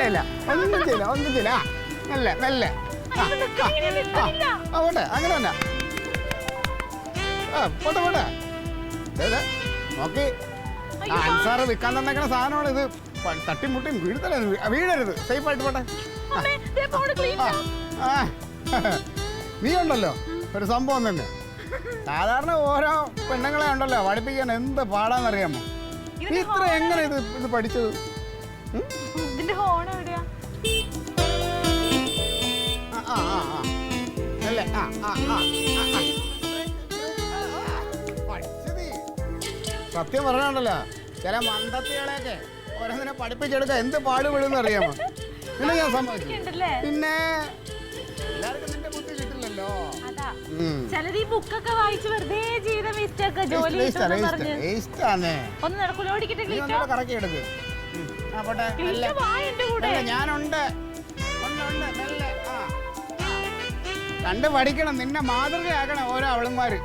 ഇല്ല ഒന്നും ചെയ്യില്ല മെല്ലെ മെല്ലെ പോട്ടെ അങ്ങനെ തന്നെ പോട്ടെ നോക്കി അൻസാറ് വിൽക്കാൻ തന്നേക്കണ സാധനമാണ് ഇത്. തട്ടിമുട്ടിയും വീഴരുത്, സേഫായിട്ട് പോട്ടെ. നീ ഉണ്ടല്ലോ ഒരു സംഭവം തന്നെ. സാധാരണ ഓരോ പെണ്ണുങ്ങളെ ഉണ്ടല്ലോ പഠിപ്പിക്കാൻ എന്ത് പാടാന്നറിയാമോ. നീ ഇത്ര എങ്ങനെ ഇത് പഠിച്ചത്? സത്യം പറഞ്ഞാണ്ടല്ലോ ചില മന്ദത്തികളെയൊക്കെ ഓരോന്നിനെ പഠിപ്പിച്ചെടുക്കാൻ എന്ത് പാടുപെടുമെന്ന് അറിയാമോ. പിന്നെ ഞാൻ സമ്മതിച്ചു. പിന്നെ എല്ലാവർക്കും നിന്റെ ബുദ്ധി കിട്ടില്ലല്ലോ. കറക്കി എടുക്ക്. ഞാനുണ്ട് കണ്ട് പഠിക്കണം, നിന്നെ മാതൃകയാക്കണം ഓരോ അവളന്മാര്.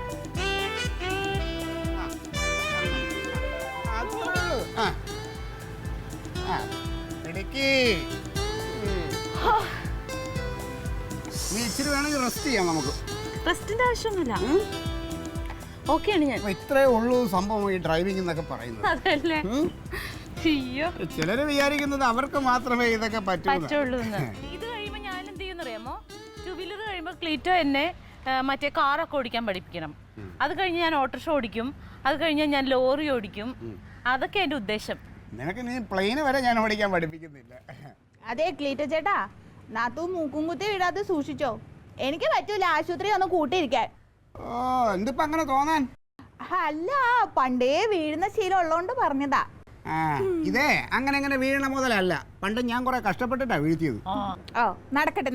നീ ഇച്ചിരി വേണമെങ്കിൽ റെസ്റ്റ് ചെയ്യാം. നമുക്ക് റെസ്റ്റിന്റെ ആവശ്യമൊന്നുമില്ല. ഓക്കെയാണ് ഞാൻ. ഇത്രേ ഉള്ളൂ സംഭവം ഈ ഡ്രൈവിംഗ് എന്നൊക്കെ പറയുന്നത്. അതല്ലേ? ചിലര് വിചാരിക്കുന്നത് അവർക്ക് മാത്രമേ ഇതൊക്കെ പറ്റുള്ളൂ. ഇത് കഴിയുമ്പോ ഞാൻ എന്ത് ചെയ്യുന്നറിയാമോ, 2 വീലർ കഴിയുമ്പോ ക്ലീറ്റോ എന്നെ മറ്റേ കാറൊക്കെ ഓടിക്കാൻ പഠിപ്പിക്കണം. അത് കഴിഞ്ഞ് ഞാൻ ഓട്ടോറിക്ഷ ഓടിക്കും. അത് കഴിഞ്ഞ് ഞാൻ ലോറി ഓടിക്കും. അതൊക്കെ എന്റെ ഉദ്ദേശം. നിനക്ക് നീ പ്ലെയിന് വരെ ഞാൻ ഓടിക്കാൻ പഠിപ്പിക്കുന്നില്ല. അതെ ക്ലീറ്റോ ചേട്ടാ, നാത്തു മൂക്കും കുത്തി വിടാതെ സൂക്ഷിച്ചോ. എനിക്ക് പറ്റൂല ആശുപത്രി ഒന്ന് കൂട്ടിയിരിക്കാൻ. എന്തിപ്പോ അങ്ങനെ തോന്നാൻ? അല്ല, പണ്ടേ വീഴുന്ന ശീലം ഉള്ളോണ്ട് പറഞ്ഞതാ. ഇതേ അങ്ങനെ വീഴണ മുതലല്ല, പണ്ട് ഞാൻ കുറെ കഷ്ടപ്പെട്ടിട്ടാ വീഴ്ത്തിയത്. ഓ നടക്കട്ടെ.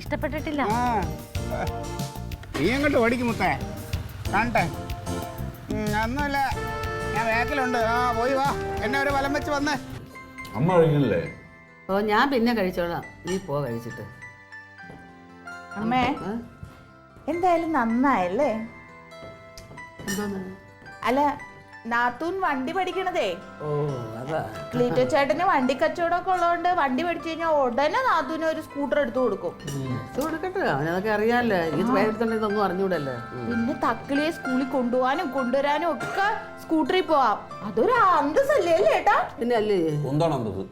ഇഷ്ടപ്പെട്ടിട്ടില്ല. നീ അങ്ങോട്ട് ഓടിക്കും മുത്തേ, കാണട്ടെ. ഒന്നുമില്ല, ഞാൻ വേക്കിലുണ്ട്. പോയി വാ, എന്നെ ഒരു വലം വെച്ച് വന്നേ. അമ്മ കഴിക്കില്ലേ? ഓ ഞാൻ പിന്നെ കഴിച്ചോളാം, നീ പോ കഴിച്ചിട്ട്. അമ്മേ എന്തായാലും നന്നായല്ലേ? അല്ല, നാത്തൂൻ വണ്ടി പഠിക്കണതേ. ക്ലീറ്റോ ചേട്ടന് വണ്ടി കച്ചവടമൊക്കെ ഉള്ളതുകൊണ്ട് വണ്ടി പഠിച്ചു കഴിഞ്ഞാൽ ഉടനെ നാത്തൂന് ഒരു സ്കൂട്ടർ എടുത്തു കൊടുക്കും. കൊടുക്കട്ടെ, അവനതൊക്കെ അറിയാമല്ലോ. ഇത് പേരെടുത്തോണ്ടൊന്നും അറിഞ്ഞൂടല്ലോ. പിന്നെ തക്കിളിയെ സ്കൂളിൽ കൊണ്ടുപോകാനും കൊണ്ടുവരാനും ഒക്കെ സ്കൂട്ടറിൽ പോവാം. അതൊരു അന്തസ്സല്ലേ അല്ലേ ഏട്ടാ? പിന്നെ അല്ലേ, എന്താണ് അന്തസ്?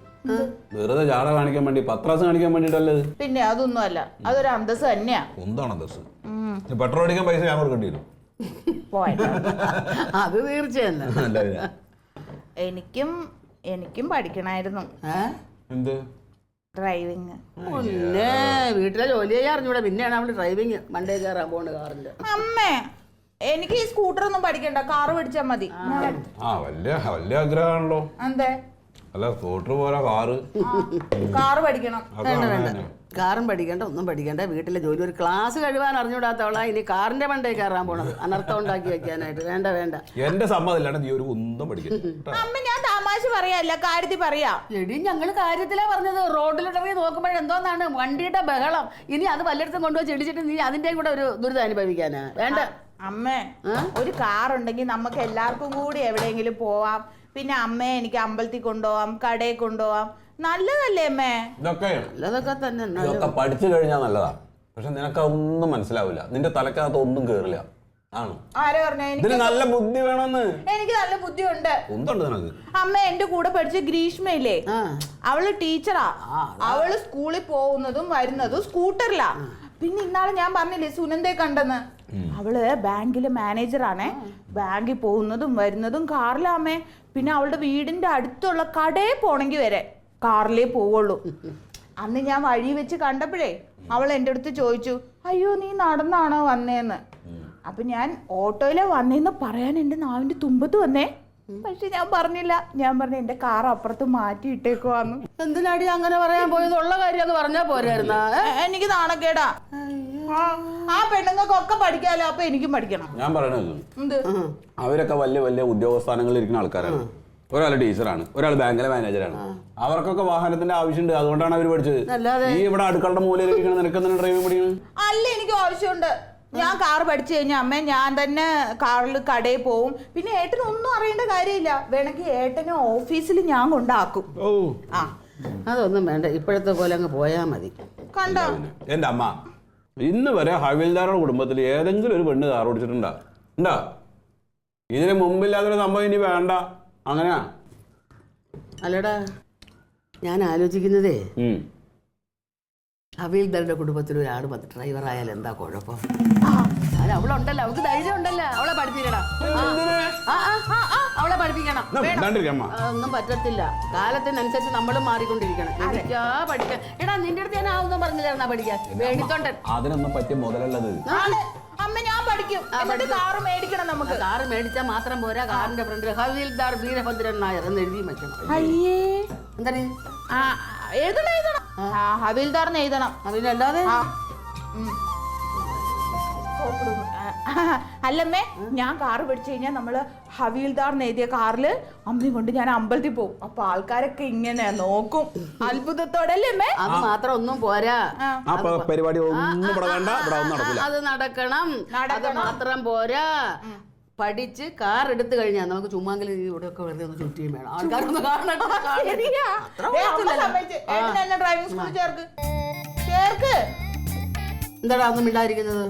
വെറുതെ ജാട കാണിക്കാൻ വേണ്ടി, പത്രാസ് കാണിക്കാൻ വേണ്ടിട്ടല്ലേ? പിന്നെ അതൊന്നും അല്ല, അതൊരു അന്തസ് തന്നെയാ. എന്താണ് അന്തസ്? പെട്രോൾ അടിക്കാൻ പൈസ ഞാൻ കൊടുക്കേണ്ടി വരും. അത് തീർച്ചയല്ല. എനിക്കും പഠിക്കണായിരുന്നു ഡ്രൈവിങ്. പിന്നെ വീട്ടിലെ ജോലി ചെയ്യാൻ അറിഞ്ഞൂടെ, പിന്നെയാണ് അവള് ഡ്രൈവിങ് മണ്ടേ കയറാൻ പോണ കാറിന്റെ. അമ്മേ എനിക്ക് ഈ സ്കൂട്ടർ ഒന്നും പഠിക്കണ്ട, കാറ് പഠിച്ചാ മതി. വലിയ ആഗ്രഹമാണല്ലോ. എന്തേ? അല്ല സ്കൂട്ടർ പോരാ, കാറ് പഠിക്കണം. വേണ്ട, കാറും പഠിക്കണ്ട, ഒന്നും പഠിക്കണ്ട. വീട്ടിലെ ജോലി, ഒരു ക്ലാസ് കഴിവാൻ അറിഞ്ഞൂടാത്തവളാ ഇനി കാറിന്റെ മണ്ടേ കയറാൻ പോണത്, അനർത്ഥം ഉണ്ടാക്കി വെക്കാനായിട്ട്. വേണ്ട എന്റെ സമ്മതമില്ലാണ്ട് നീ ഒരു ഒന്നും പഠിക്കണ്ട. അമ്മ ഞാൻ തമാശ പറയാല്ല, കാര്യത്തിൽ പറയാ. എടി ഞങ്ങള് കാര്യത്തിലാ പറഞ്ഞത്. റോഡിലിറങ്ങി നോക്കുമ്പോഴെന്തോന്നാണ് വണ്ടിയുടെ ബഹളം. ഇനി അത് വല്ലയിടത്തും കൊണ്ടുപോയി ചെടിച്ചിട്ട് നീ അതിന്റെ കൂടെ ഒരു ദുരിതം അനുഭവിക്കാനാ? വേണ്ട അമ്മേ, ഒരു കാറുണ്ടെങ്കിൽ നമുക്ക് എല്ലാവർക്കും കൂടി എവിടെയെങ്കിലും പോവാം. പിന്നെ അമ്മയെ എനിക്ക് അമ്പലത്തിൽ കൊണ്ടുപോവാം, കടയിൽ കൊണ്ടുപോവാം. നല്ലതല്ലേ അമ്മേ? ഇതൊക്കെ പഠിച്ചു കഴിഞ്ഞാൽ നല്ലതാ. പക്ഷെ നിനക്ക് ഒന്നും മനസ്സിലാവില്ല, നിന്റെ തലക്കകത്ത് ഒന്നും കേറില്ല. ആരാ പറഞ്ഞ നല്ല ബുദ്ധി വേണമെന്ന്? എനിക്ക് നല്ല ബുദ്ധി ഉണ്ട്. എന്തുണ്ട് നിനക്ക്? അമ്മ എന്റെ കൂടെ പഠിച്ച ഗ്രീഷ്മയില്ലേ, അവള് ടീച്ചറാ. അവള് സ്കൂളിൽ പോകുന്നതും വരുന്നതും സ്കൂട്ടറിലാ. പിന്നെ ഇന്നാളെ ഞാൻ പറഞ്ഞില്ലേ സുനന്ദയെ കണ്ടെന്ന്, അവള് ബാങ്കിലെ മാനേജറാണേ. ബാങ്കിൽ പോകുന്നതും വരുന്നതും കാറിലാമേ. പിന്നെ അവളുടെ വീടിന്റെ അടുത്തുള്ള കടയിൽ പോണെങ്കിൽ വരെ കാറിലേ പോവുള്ളൂ. അന്ന് ഞാൻ വഴി വെച്ച് കണ്ടപ്പോഴേ അവൾ എൻ്റെ അടുത്ത് ചോദിച്ചു, അയ്യോ നീ നടന്നാണോ വന്നേന്ന്. അപ്പൊ ഞാൻ ഓട്ടോയിലെ വന്നേന്ന് പറയാൻ എൻ്റെ നാവിന്റെ തുമ്പത്ത് വന്നേ. പക്ഷെ ഞാൻ പറഞ്ഞില്ല. ഞാൻ പറഞ്ഞു എന്റെ കാർ അപ്പുറത്ത് മാറ്റി ഇട്ടേക്കുവാന്ന്. എന്തിനാടി അങ്ങനെ പറയാൻ പോയത്? ഉള്ള കാര്യം അങ്ങ് പറഞ്ഞാ പോരായിരുന്ന? എനിക്ക് നാണക്കേടാ. ആ പെണ്ണുങ്ങൾക്കൊക്കെ പഠിക്കാലോ, അപ്പൊ എനിക്കും പഠിക്കണം. ഞാൻ പറയണത്, അവരൊക്കെ വലിയ വലിയ ഉദ്യോഗസ്ഥാനങ്ങളിൽ ഇരിക്കുന്ന ആൾക്കാരാണ്. ഒരാൾ ടീച്ചറാണ്, ഒരാൾ ബാങ്കിലെ മാനേജറാണ്. അവർക്കൊക്കെ വാഹനത്തിന്റെ ആവശ്യമുണ്ട്, അതുകൊണ്ടാണ് അവർ പഠിച്ചത്. ഈ ഇവിടെ അടുക്കളുടെ മൂലയിൽ ഇരിക്കണം, നിനക്ക് എന്തിനാ ഡ്രൈവിംഗ് പഠിക്കണം? അല്ല, എനിക്ക് ആവശ്യമുണ്ട്. ഞാൻ കാർ പഠിച്ചു കഴിഞ്ഞാൽ അമ്മ ഞാൻ തന്നെ കാറിൽ കടയിൽ പോവും. പിന്നെ ഏട്ടന് ഒന്നും അറിയേണ്ട കാര്യമില്ല. വേണമെങ്കിൽ ഏട്ടനെ ഓഫീസിൽ ഞാൻ കൊണ്ടാക്കും. ഓ ആ അതൊന്നും വേണ്ട, ഇപ്പോഴത്തെ പോലെ അങ്ങ് പോയാ മതി. കണ്ടോ? എന്റെ അമ്മ ഇന്ന് വരെ ഹവിൽദാറുടെ കുടുംബത്തിൽ ഏതെങ്കിലും ഒരു പെണ്ണ് കാർ ഓടിച്ചിട്ടുണ്ടാ? ഉണ്ടാ? ഇതിന് മുമ്പില്ലാത്തൊരു സംഭവം ഇനി വേണ്ട. അങ്ങനെയാ? അല്ലടാ, ഞാൻ ആലോചിക്കുന്നതേ ഹവീൽദാരുടെ കുടുംബത്തിൽ ഒരാൾ ഡ്രൈവർ ആയാൽ എന്താ കുഴപ്പം? അല്ല, അവളുണ്ടല്ലോ, അവൾക്ക് ധൈര്യം ഉണ്ടല്ലോ, അവളെ പഠിപ്പിക്കടാ. അവളെ പഠിപ്പിക്കണം. ഒന്നും പറ്റത്തില്ല, കാലത്തിനനുസരിച്ച് നമ്മളും മാറിക്കൊണ്ടിരിക്കണം. എനിക്കാ പഠിക്കാൻ. എടാ, നിന്റെ അടുത്ത് ഞാൻ ഒന്നും പറഞ്ഞില്ലായിരുന്നാ പഠിക്കാൻ? വേണിത്തോണ്ടൻ അതിനൊന്നും പറ്റിയ മുതലല്ലത്. അമ്മ ഞാൻ പഠിക്കും. കാറ് മേടിക്കണം. നമുക്ക് കാറ് മേടിച്ചാൽ മാത്രം പോരാ, കാറിന്റെ ഫ്രണ്ടിൽ ഹവീൽദാർ വീരഭദ്രൻ നായർ എന്ന് എഴുതി വെക്കണം. അയ്യേ, എന്താണ് എഴുതണം. ഹവീൽദാറിന് എഴുതണം. അതിനല്ലാതെ അല്ലമ്മേ, ഞാൻ കാറ് പഠിച്ചു കഴിഞ്ഞാൽ നമ്മള് ഹവീൽദാറിന് എഴുതിയ കാറില് അമ്മയും കൊണ്ട് ഞാൻ അമ്പലത്തിൽ പോകും. അപ്പൊ ആൾക്കാരൊക്കെ ഇങ്ങനെ നോക്കും അത്ഭുതത്തോടെ. അല്ലേ അമ്മേ? അത് മാത്രം ഒന്നും പോരാ, പരിപാടി അത് നടക്കണം. അത് മാത്രം പോരാ, പഠിച്ച് കാർ എടുത്തു കഴിഞ്ഞാൽ നമുക്ക് ചുമ്മാങ്കിലും ഇവിടെ ഒക്കെ വെറുതെ ഒന്ന് ചുറ്റിയും വേണം. ആൾക്കാരൊന്ന് ഡ്രൈവിംഗ് സ്കൂളിൽ ചേർക്ക്. എന്താടാ ഒന്നും മിണ്ടായിരിക്കുന്നത്?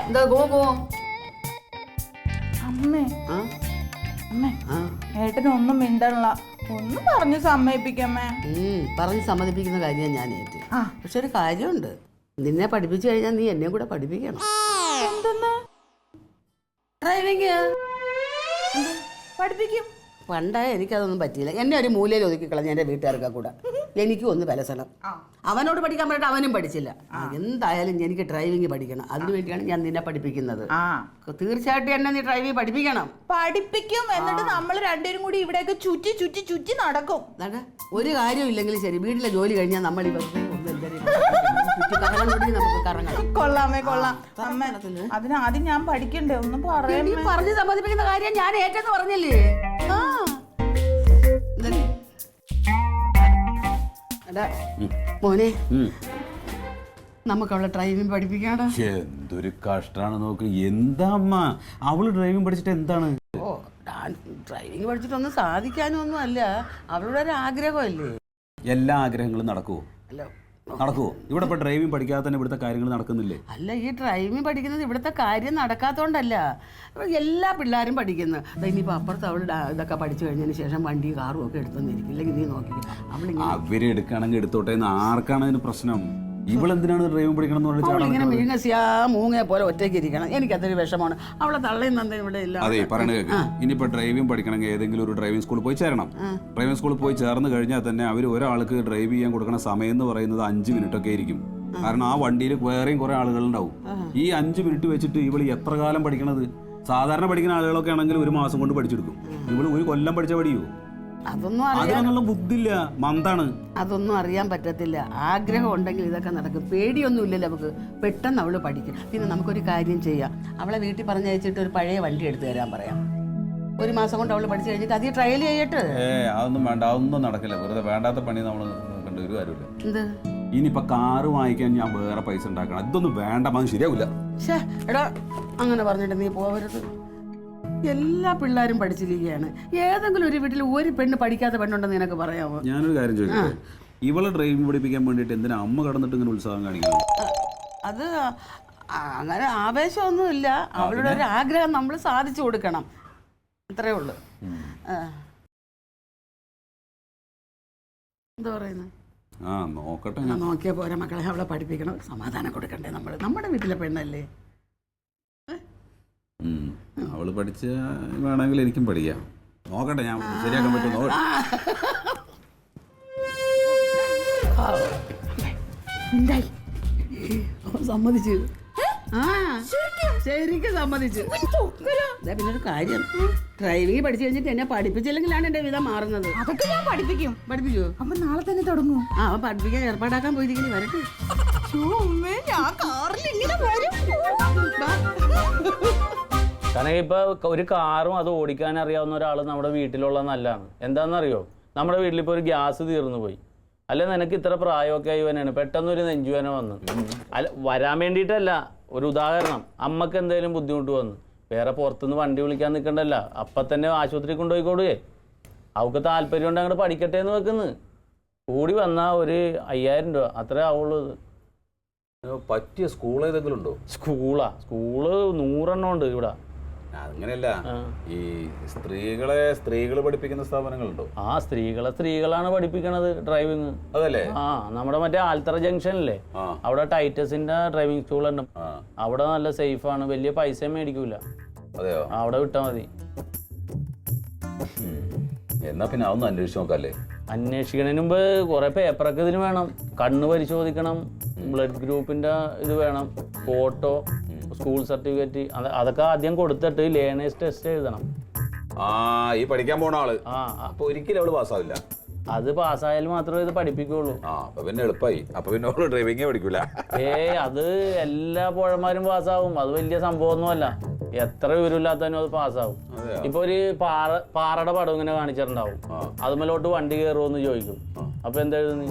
എന്താ ഗോ അമ്മേ, അമ്മേ, ഏട്ടനൊന്നും മിണ്ടല്ല, ഒന്ന് പറഞ്ഞ് സമ്മതിപ്പിക്കമ്മേ. പറഞ്ഞ് സമ്മതിപ്പിക്കുന്ന കാര്യം ഞാൻ ഏറ്റു. പക്ഷെ ഒരു കാര്യമുണ്ട്, നിന്നെ പഠിപ്പിച്ചു കഴിഞ്ഞാൽ നീ എന്നെ കൂടെ പഠിപ്പിക്കണം. എന്തെന്ന്? ഡ്രൈവിംഗ് പഠിപ്പിക്കും. പണ്ടായ എനിക്കതൊന്നും പറ്റിയില്ല. എന്നെ ഒരു മൂലയിൽ ഒതുക്കി കളഞ്ഞ എൻ്റെ വീട്ടുകാർക്ക് കൂടെ എനിക്കും ഒന്ന് വിലസണം. അവനോട് പഠിക്കാൻ പറഞ്ഞിട്ട് അവനും പഠിച്ചില്ല. എന്തായാലും എനിക്ക് ഡ്രൈവിംഗ് പഠിക്കണം. അതിനു വേണ്ടിയാണ് ഞാൻ നിന്നെ പഠിപ്പിക്കുന്നത്. തീർച്ചയായിട്ടും എന്നെ നീ ഡ്രൈവിംഗ് പഠിപ്പിക്കണം. പഠിപ്പിക്കും. എന്നിട്ട് നമ്മൾ രണ്ടുപേരും കൂടി ഇവിടെയൊക്കെ ചുറ്റി ചുറ്റി ചുറ്റി നടക്കും. ഒരു കാര്യവും ഇല്ലെങ്കിലും ശരി, വീട്ടിലെ ജോലി കഴിഞ്ഞാൽ നമ്മൾ ഈ നമുക്ക് കറങ്ങണം. കൊള്ളാമേ, കൊള്ളാം. അതിനാദ്യം ഞാൻ പഠിക്കണ്ടേ? ഒന്നും പറഞ്ഞ് സമ്മതിപ്പിക്കുന്ന കാര്യം ഞാൻ ഏറ്റെന്ന് പറഞ്ഞില്ലേ? മോനെ, നമുക്ക് അവളെ ഡ്രൈവിംഗ് പഠിപ്പിക്കാടാ. എന്തൊരു കഷ്ടാണ് നോക്ക്. എന്താ അമ്മ, അവള് ഡ്രൈവിംഗ് പഠിച്ചിട്ട് എന്താണ്? ഓ, ഡ്രൈവിംഗ് പഠിച്ചിട്ടൊന്നും സാധിക്കാനൊന്നും അല്ല, അവളുടെ ഒരു ആഗ്രഹമല്ലേ. എല്ലാ ആഗ്രഹങ്ങളും നടക്കുവോ? നടക്കുവോ? ഇവിടെ ഇപ്പൊ ഡ്രൈവിംഗ് പഠിക്കാതെ തന്നെ ഇവിടുത്തെ കാര്യങ്ങൾ നടക്കുന്നില്ലേ? അല്ല, ഈ ഡ്രൈവിംഗ് പഠിക്കുന്നത് ഇവിടുത്തെ കാര്യം നടക്കാത്തോണ്ടല്ല, എല്ലാ പിള്ളേരും പഠിക്കുന്നു. ഇനിയിപ്പോൾ അപ്പുറത്ത് അവൾ ഇതൊക്കെ പഠിച്ചു കഴിഞ്ഞതിന് ശേഷം വണ്ടി കാറും ഒക്കെ എടുത്തൊന്നിരിക്കില്ലെങ്കിൽ നീ നോക്കി അവര് എടുക്കുകയാണെങ്കിൽ എടുത്തോട്ടെ എന്ന് ആർക്കാണ് അതിന് പ്രശ്നം? ഇവളെന്തിനാണ് ഡ്രൈവിംഗ് പഠിക്കണം എന്ന് പറഞ്ഞാൽ ഇങ്ങനെ മിഴുങ്ങസിയാ മൂങ്ങയെ പോലെ ഒറ്റയ്ക്ക് ഇരിക്കണം. എനിക്കതൊരു വിഷമാണ്. അവളെ തള്ളയും നന്ദയും ഇവിടെ ഇല്ല. അതെ, പറയണ കേൾക്ക്. ഇനിയിപ്പോ ഡ്രൈവിംഗ് പഠിക്കണമെങ്കിൽ ഏതെങ്കിലും ഒരു ഡ്രൈവിംഗ് സ്കൂളിൽ പോയി ചേരണം. ഡ്രൈവിംഗ് സ്കൂളിൽ പോയി ചേർന്ന് കഴിഞ്ഞാൽ തന്നെ അവർ ഒരാൾക്ക് ഡ്രൈവ് ചെയ്യാൻ കൊടുക്കുന്ന സമയം എന്ന് പറയുന്നത് 5 മിനിറ്റൊക്കെ ആയിരിക്കും. കാരണം ആ വണ്ടിയിൽ വേറെയും കുറെ ആളുകളുണ്ടാവും. ഈ 5 മിനിറ്റ് വെച്ചിട്ട് ഇവള് എത്ര കാലം പഠിക്കണത്? സാധാരണ പഠിക്കുന്ന ആളുകളൊക്കെ ആണെങ്കിൽ 1 മാസം കൊണ്ട് പഠിച്ചെടുക്കും. ഇവള് 1 കൊല്ലം പഠിച്ച പഠിയോ? അതിനുള്ള ബുദ്ധില്ല, മന്താണ്. അതൊന്നും അറിയാൻ പറ്റത്തില്ല. ആഗ്രഹം ഉണ്ടെങ്കിൽ ഇതൊക്കെ നടക്കും. പേടിയൊന്നും ഇല്ലല്ലോ നമുക്ക്. പെട്ടെന്ന് അവള് പഠിക്കും. പിന്നെ നമുക്കൊരു കാര്യം ചെയ്യാം, അവളെ വീട്ടിൽ പറഞ്ഞയച്ചിട്ട് ഒരു പഴയ വണ്ടി എടുത്തു തരാൻ പറയാം. 1 മാസം കൊണ്ട് അവള് പഠിച്ചു കഴിഞ്ഞിട്ട് അത് ട്രയൽ ചെയ്യട്ടെ. അതൊന്നും വേണ്ട, അതൊന്നും നടക്കില്ല. വെറുതെ വേണ്ടാത്ത പണി നമ്മൾ കണ്ട ഒരു കാര്യമില്ല. എന്ത്? ഇനിയിപ്പൊ കാറ് വാങ്ങിക്കാൻ ഞാൻ വേറെ പൈസ ഉണ്ടാക്കണം. ഇതൊന്നും വേണ്ട, അത് ശരിയാവില്ല. എടാ, അങ്ങനെ പറഞ്ഞിട്ട് നീ പോവരുത്. എല്ലാ പിള്ളേരും പഠിച്ചിരിക്കുകയാണ്. ഏതെങ്കിലും ഒരു വീട്ടിൽ ഒരു പെണ്ണ് പഠിക്കാത്ത പെണ്ണുണ്ടെന്ന് നിനക്ക് പറയാമോ? ഞാനൊരു കാര്യം ചോദിക്കട്ടെ, ഇവളെ ഡ്രൈവിംഗ് പഠിപ്പിക്കാൻ വേണ്ടിയിട്ട് എന്തിനാ അമ്മ കടന്നിട്ട് ഇങ്ങനെ ഉത്സാഹം കാണിക്കണം? അത് അങ്ങനെ ആവേശമൊന്നുമില്ല. അവളുടെ ഒരു ആഗ്രഹം നമ്മൾ സാധിച്ചു കൊടുക്കണം, അത്രേ ഉള്ളൂ. എന്താ പറയുന്നത്? നോക്കട്ടെ. നോക്കിയാ പോരാ മക്കളെ, അവളെ പഠിപ്പിക്കണം. സമാധാനം കൊടുക്കണ്ടേ? നമ്മുടെ വീട്ടിലെ പെണ്ണല്ലേ. അവള് പഠിച്ച വേണമെങ്കിൽ എനിക്കും പഠിക്കാം. നോക്കട്ടെ, ഞാൻ ശരിയാക്കാൻ പറ്റുമോ? സമ്മതിച്ചു. ശരിക്കും സമ്മതിച്ചു. പിന്നൊരു കാര്യം, ഡ്രൈവിംഗ് പഠിച്ചു കഴിഞ്ഞിട്ട് എന്നെ പഠിപ്പിച്ചില്ലെങ്കിലാണ് എന്റെ വിധം മാറുന്നത്. അതൊക്കെ ഞാൻ പഠിപ്പിക്കും. പഠിപ്പിക്കൂ? അപ്പൊ നാളെ തന്നെ തുടങ്ങും. അവൻ പഠിപ്പിക്കാൻ ഏർപ്പാടാക്കാൻ പോയിരിക്കും. വരട്ടെ. ഞാൻ കാറിൽ ഇങ്ങനെ വരും. കാരണം ഇപ്പോൾ ഒരു കാറും അത് ഓടിക്കാൻ അറിയാവുന്ന ഒരാൾ നമ്മുടെ വീട്ടിലുള്ള നല്ലതാണ്. എന്താണെന്നറിയോ, നമ്മുടെ വീട്ടിലിപ്പോൾ ഒരു ഗ്യാസ് തീർന്നു പോയി, അല്ലെ നിനക്ക് ഇത്ര പ്രായമൊക്കെ ആയി വനാണ്, പെട്ടെന്നൊരു നെഞ്ചുവേന വന്നു, അല്ല വരാൻ വേണ്ടിയിട്ടല്ല, ഒരു ഉദാഹരണം, അമ്മക്ക് എന്തെങ്കിലും ബുദ്ധിമുട്ട് വന്നു, വേറെ പുറത്തുനിന്ന് വണ്ടി വിളിക്കാൻ നിൽക്കണ്ടല്ല, അപ്പം തന്നെ ആശുപത്രി കൊണ്ടുപോയിക്കോടുകയെ. അവൾക്ക് താല്പര്യം ഉണ്ട് അങ്ങോട്ട് പഠിക്കട്ടെ എന്ന് വെക്കുന്നത്. കൂടി വന്നാൽ ഒരു 5000 രൂപ അത്രേ ആവുള്ളൂ. പറ്റിയ സ്കൂൾ ഏതെങ്കിലും ഉണ്ടോ? സ്കൂള് 100 ഉണ്ട് ഇവിടെ. അങ്ങനെയല്ല, ഈ സ്ത്രീകളെ പഠിപ്പിക്കുന്ന സ്ഥാപനങ്ങളുണ്ടോ? ആ സ്ത്രീകളാണ് പഠിപ്പിക്കണത് ഡ്രൈവിങ്. അതല്ലേ? ആ നമ്മുടെ മറ്റേ ആൽത്തറ ജംഗ്ഷനില്ലേ, അവിടെ ടൈറ്റസിന്റെ ഡ്രൈവിംഗ് സ്കൂൾ ഉണ്ട്. അവിടെ നല്ല സേഫ് ആണ്, വലിയ പൈസ മേടിക്കൂല. അതെയോ? അവിടെ വിട്ടാ മതി. എന്നാ പിന്നെ അതൊന്ന് അന്വേഷിച്ച് നോക്കാല്ലേ? അന്വേഷിക്കണതിന് മുമ്പ് കുറെ പേപ്പറൊക്കെ ഇതിന് വേണം. കണ്ണ് പരിശോധിക്കണം, ബ്ലഡ് ഗ്രൂപ്പിന്റെ ഇത് വേണം, ഫോട്ടോ, സ്കൂൾ സർട്ടിഫിക്കറ്റ്, അതൊക്കെ ആദ്യം കൊടുത്തിട്ട് ലേണേഴ്സ് ടെസ്റ്റ് എഴുതണം. ഈ പഠിക്കാൻ പോണ ആള് ആ അപ്പൊ ഒരിക്കലും അവള് പാസ്സാവില്ല. അത് പാസ്സായാലും മാത്രമേ ഇത് പഠിപ്പിക്കുള്ളൂ. അപ്പൊ പിന്നെ എളുപ്പമായി. അപ്പൊ പിന്നെ അവള് ഡ്രൈവിംഗേ പഠിക്കൂല. അത് എല്ലാ പുഴന്മാരും പാസ്സാവും. അത് വലിയ സംഭവമൊന്നുമല്ല. എത്ര വിവരമില്ലാത്തവനും അത് പാസ്സാവും. ഇപ്പൊ ഒരു പാറയുടെ പടം ഇങ്ങനെ കാണിച്ചിട്ടുണ്ടാവും, അതുമല്ലോട്ട് വണ്ടി കയറുമെന്ന് ചോദിക്കും. അപ്പൊ എന്താ എഴുതുന്നു?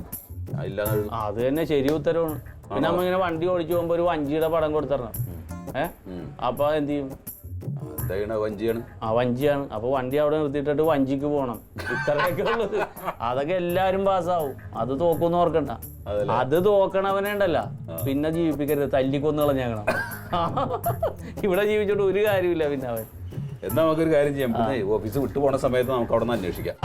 അത് തന്നെ ശരി ഉത്തരവാണ്. പിന്നെ നമ്മ ഇങ്ങനെ വണ്ടി ഓടിച്ചു പോകുമ്പോ ഒരു വഞ്ചിയുടെ പടം കൊടുത്തരണം. അപ്പൊ എന്ത് ചെയ്യും? വഞ്ചിയാണ്. അപ്പൊ വണ്ടി അവിടെ നിർത്തിയിട്ടിട്ട് വഞ്ചിക്ക് പോകണം. ഇത്രയൊക്കെ ഉള്ളത്. അതൊക്കെ എല്ലാരും പാസ്സാവും. അത് തോക്കുന്ന് ഓർക്കണ്ട. അത് തോക്കണവനെ ഉണ്ടല്ല പിന്നെ ജീവിപ്പിക്കരുത്, തല്ലിക്കൊന്ന് കളഞ്ഞേക്കണം. ഇവിടെ ജീവിച്ചോണ്ട് ഒരു കാര്യമില്ല പിന്നെ അവൻ. എന്നാ നമുക്കൊരു കാര്യം ചെയ്യാം, ഓഫീസ് വിട്ടു പോണ സമയത്ത് നമുക്ക് അവിടെ നിന്ന് അന്വേഷിക്കാം.